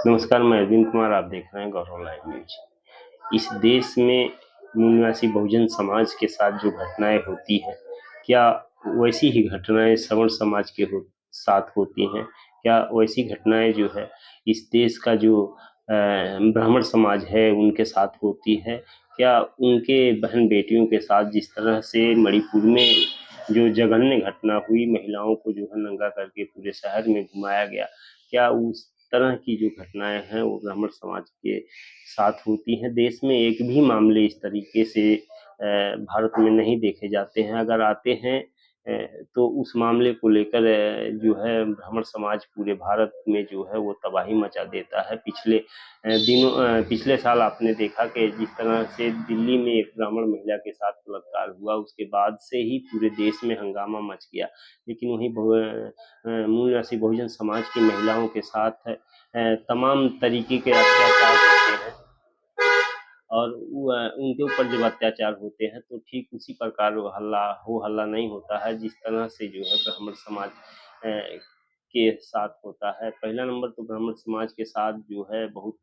नमस्कार, मैं अरविंद कुमार, आप देख रहे हैं गौरव लाइव न्यूज। इस देश में मूल निवासी बहुजन समाज के साथ जो घटनाएं होती हैं, क्या वैसी ही घटनाएं सवर्ण समाज के साथ होती हैं? क्या वैसी घटनाएं जो है इस देश का जो ब्राह्मण समाज है उनके साथ होती है? क्या उनके बहन बेटियों के साथ जिस तरह से मणिपुर में जो जघन्य घटना हुई, महिलाओं को जो है नंगा करके पूरे शहर में घुमाया गया, क्या उस तरह की जो घटनाएं हैं वो ब्राह्मण समाज के साथ होती हैं? देश में एक भी मामले इस तरीके से भारत में नहीं देखे जाते हैं। अगर आते हैं तो उस मामले को लेकर जो है ब्राह्मण समाज पूरे भारत में जो है वो तबाही मचा देता है। पिछले साल आपने देखा कि जिस तरह से दिल्ली में एक ब्राह्मण महिला के साथ बलात्कार हुआ, उसके बाद से ही पूरे देश में हंगामा मच गया। लेकिन वहीं मूल निवासी बहुजन समाज की महिलाओं के साथ तमाम तरीके के अत्याचार होते हैं और उनके ऊपर जब अत्याचार होते हैं तो ठीक उसी प्रकार वो हल्ला नहीं होता है जिस तरह से जो है ब्राह्मण समाज के साथ होता है। पहला नंबर तो ब्राह्मण समाज के साथ जो है बहुत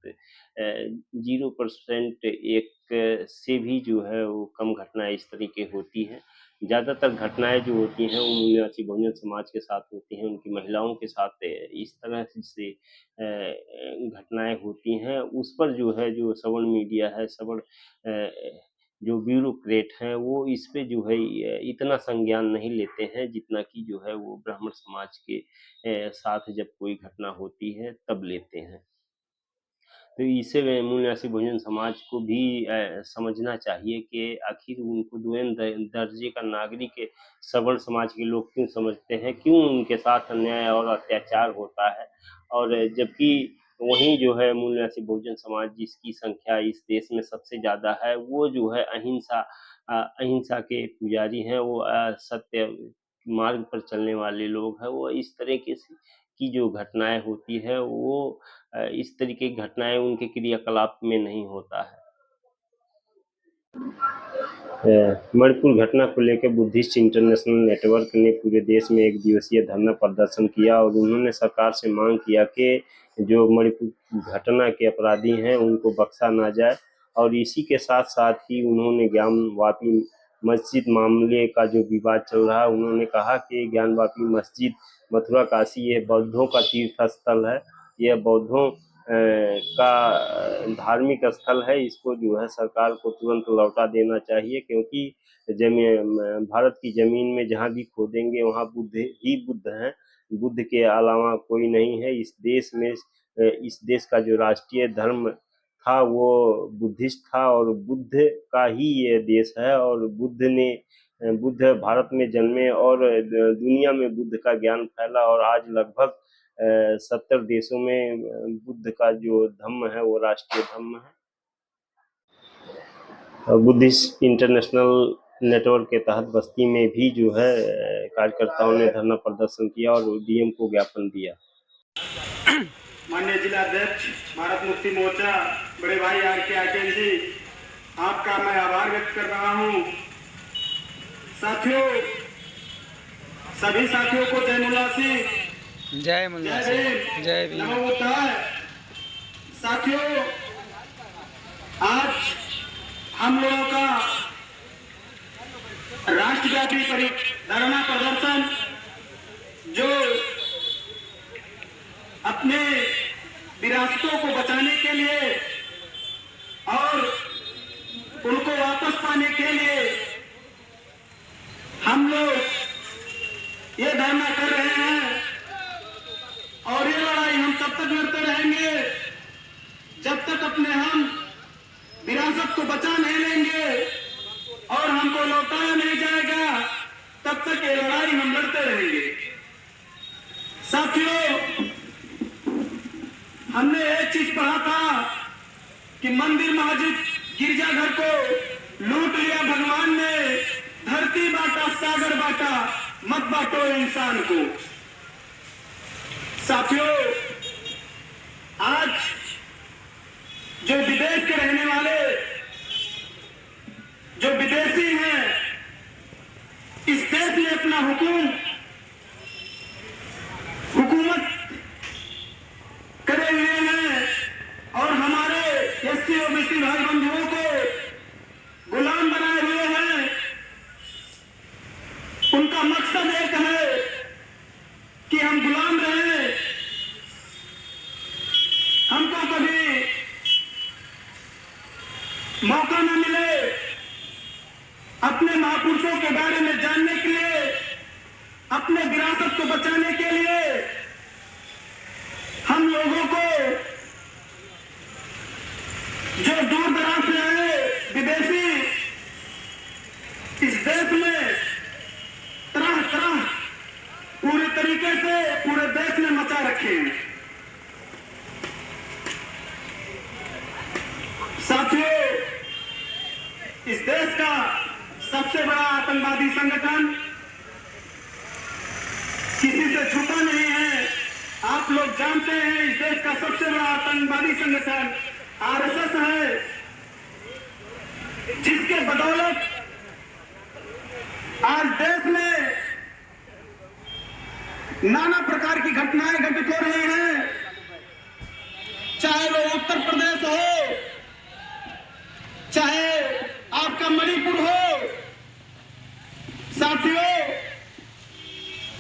0% एक से भी जो है वो कम घटनाएं इस तरीके होती हैं। ज़्यादातर घटनाएं जो होती हैं वो मूल निवासी बहुजन समाज के साथ होती हैं, उनकी महिलाओं के साथ इस तरह से घटनाएं होती हैं। उस पर जो है जो सवर्ण मीडिया है, जो ब्यूरोक्रेट हैं वो इस पे जो है इतना संज्ञान नहीं लेते हैं जितना कि जो है वो ब्राह्मण समाज के साथ जब कोई घटना होती है तब लेते हैं। तो इससे मूल निवासी बहुजन समाज को भी समझना चाहिए कि आखिर उनको द्वैन दर्जे का नागरिक सवर्ण समाज के लोग क्यों समझते हैं, क्यों उनके साथ अन्याय और अत्याचार होता है। और जबकि वहीं जो है मूल निवासी बहुजन समाज जिसकी संख्या इस देश में सबसे ज़्यादा है, वो जो है अहिंसा के पुजारी हैं, वो सत्य मार्ग पर चलने वाले लोग हैं। वो इस तरीके से की जो घटनाएं होती है वो इस तरीके की घटनाएं उनके क्रियाकलाप में नहीं होता है। मणिपुर घटना को लेकर बुद्धिस्ट इंटरनेशनल नेटवर्क ने पूरे देश में एक दिवसीय धरना प्रदर्शन किया और उन्होंने सरकार से मांग किया कि जो मणिपुर घटना के अपराधी हैं उनको बख्शा ना जाए। और इसी के साथ साथ ही उन्होंने ज्ञानवापी मस्जिद मामले का जो विवाद चल रहा है, उन्होंने कहा कि ज्ञानवापी मस्जिद मथुरा काशी ये बौद्धों का तीर्थ स्थल है, यह बौद्धों का धार्मिक स्थल है। इसको जो है सरकार को तुरंत लौटा देना चाहिए, क्योंकि भारत की जमीन में जहाँ भी खोदेंगे वहाँ बुद्ध ही बुद्ध हैं, बुद्ध के अलावा कोई नहीं है। इस देश में इस देश का जो राष्ट्रीय धर्म था वो बुद्धिस्ट था और बुद्ध का ही ये देश है। और बुद्ध भारत में जन्मे और दुनिया में बुद्ध का ज्ञान फैला और आज लगभग 70 देशों में बुद्ध का जो धम्म है वो राष्ट्रीय धम्म है। बुद्धिस्ट इंटरनेशनल नेटवर्क के तहत बस्ती में भी जो है कार्यकर्ताओं ने धरना प्रदर्शन किया और डीएम को ज्ञापन दिया। माननीय जिलाध्यक्ष भारत मुक्ति मोर्चा बड़े भाई R.K. आर्यन जी, आपका मैं आभार व्यक्त कर रहा हूं। साथियों, सभी साथियों को जय मुल्ला सिंह, जय मुल्ला सिंह, जय भीम। नमो बुद्धाय। साथियों, आज हम लोगों का राष्ट्रव्यापी धरना प्रदर्शन जो अपने विरासतों को बचाने के लिए और उनको वापस पाने के लिए हम लोग ये धरना कर रहे हैं। और ये लड़ाई हम तब तक लड़ते रहेंगे जब तक अपने हम विरासत को बचा नहीं लेंगे और हमको लौटाया नहीं जाएगा, तब तक ये लड़ाई हम लड़ते रहेंगे। साथियों, हमने एक चीज पढ़ा था कि मंदिर मस्जिद गिरजाघर को लूट लिया भगवान ने, धरती बांटा सागर बांटा, मत बांटो इंसान को। साथियों, आज जो विदेश के रहने वाले जो विदेशी हैं, इस देश में अपना हुकूमत करे हुए हैं। कम्युनिस्ट भाई बंधुओं को गुलाम बनाए हुए हैं। उनका मकसद एक है कि हम गुलाम रहे, हमको कभी मौका न मिले अपने महापुरुषों के बारे में जानने के लिए, अपने विरासत को बचाने के लिए। हम लोगों को जो दूर दराज से आए विदेशी इस देश में तरह तरह पूरे तरीके से पूरे देश में मचा रखे हैं। साथियों, इस देश का सबसे बड़ा आतंकवादी संगठन किसी से छुपा नहीं है। आप लोग जानते हैं इस देश का सबसे बड़ा आतंकवादी संगठन आरएसएस है, जिसके बदौलत आज देश में नाना प्रकार की घटनाएं घटित हो रही हैं, चाहे वो उत्तर प्रदेश हो, चाहे आपका मणिपुर हो। साथियों,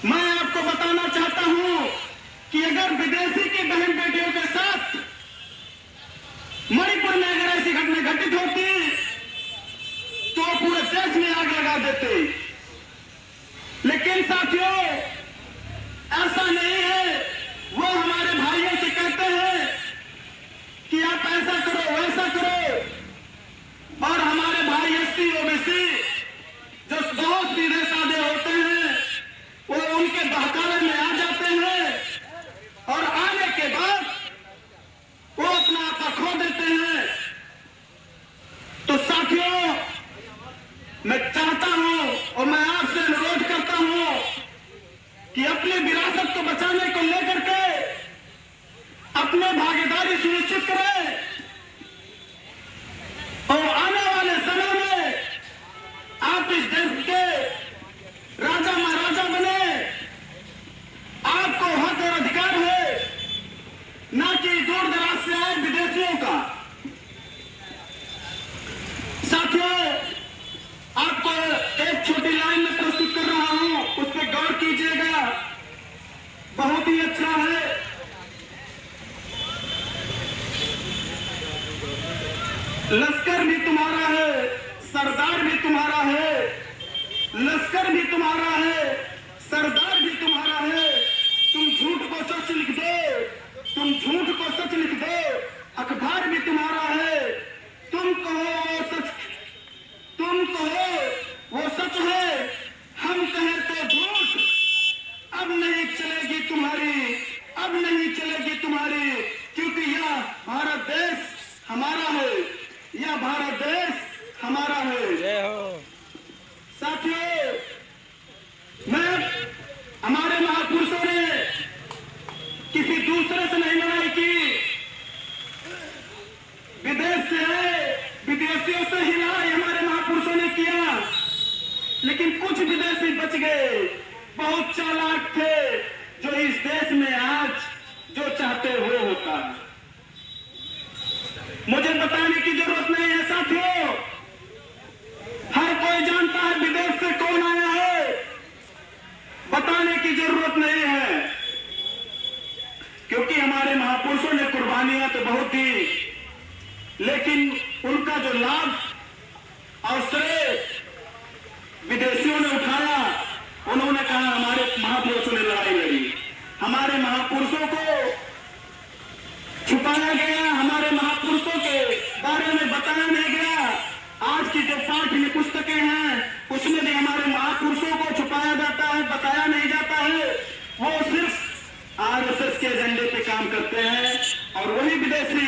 मैं आपको बताना चाहता हूं कि अगर विदेशी की बहन बेटियों के साथ मणिपुर में अगर ऐसी घटना घटित होती तो पूरे देश में आग लगा देते। लेकिन साथियों, ऐसा नहीं है। वो हमारे भाइयों से कहते हैं कि आप ऐसा करो वैसा करो, और हमारे भाई एससी ओबीसी जो बहुत सीधे साधे होते हैं वो उनके बहकावे में आ जाते हैं, और आने के बाद वो अपना आपा खो देते हैं। तो साथियों, मैं चाहता हूं और मैं आपसे अनुरोध करता हूं कि अपनी विरासत को बचाने को लेकर के अपने भागीदारी सुनिश्चित करें, और आने वाले समय में आप इस देश के राजा महाराजा बने। आपको हक और अधिकार है, ना कि दूर दराज से आए विदेशियों का। साथियों, आपको एक छोटी लाइन में प्रस्तुत कर रहा हूं, उस पर गौर कीजिएगा, बहुत ही अच्छा है। लश्कर भी तुम्हारा है, सरदार भी तुम्हारा है, लश्कर भी तुम्हारा है, सरदार भी तुम्हारा है। तुम झूठ को सच लिख दो, तुम झूठ को सच लिख दो, अखबार भी तुम्हारा है। तुम कहो वो सच, तुम कहो वो सच है, हम कहें तो झूठ। अब नहीं चलेगी तुम्हारी, अब नहीं चलेगी तुम्हारी, क्योंकि यह भारत देश हमारा है, यह भारत देश हमारा है। जय हो। साथियों, मैं हमारे महापुरुषों ने किसी दूसरे से नहीं लड़ाई की, विदेश से आए विदेशियों से ही लड़ाई हमारे महापुरुषों ने किया। लेकिन कुछ विदेशी बच गए, बहुत चालाक थे, जो इस देश में आज जो चाहते वो होता है। मुझे बताने की जरूरत नहीं है साथियों, हर कोई जानता है विदेश से कौन आया है, बताने की जरूरत नहीं है, क्योंकि हमारे महापुरुषों ने कुर्बानियां तो बहुत दी, लेकिन उनका जो लाभ और श्रेय विदेशियों ने उठाया। उन्होंने कहा हमारे महापुरुषों ने लड़ाई लड़ी, हमारे महापुरुषों को छुपाया गया, हमारे महापुरुषों के बारे में बताया नहीं गया। आज की जो पाठ्य पुस्तकें हैं उसमें भी हमारे महापुरुषों को छुपाया जाता है, बताया नहीं जाता है। वो सिर्फ आरएसएस के एजेंडे पे काम करते हैं, और वही विदेशी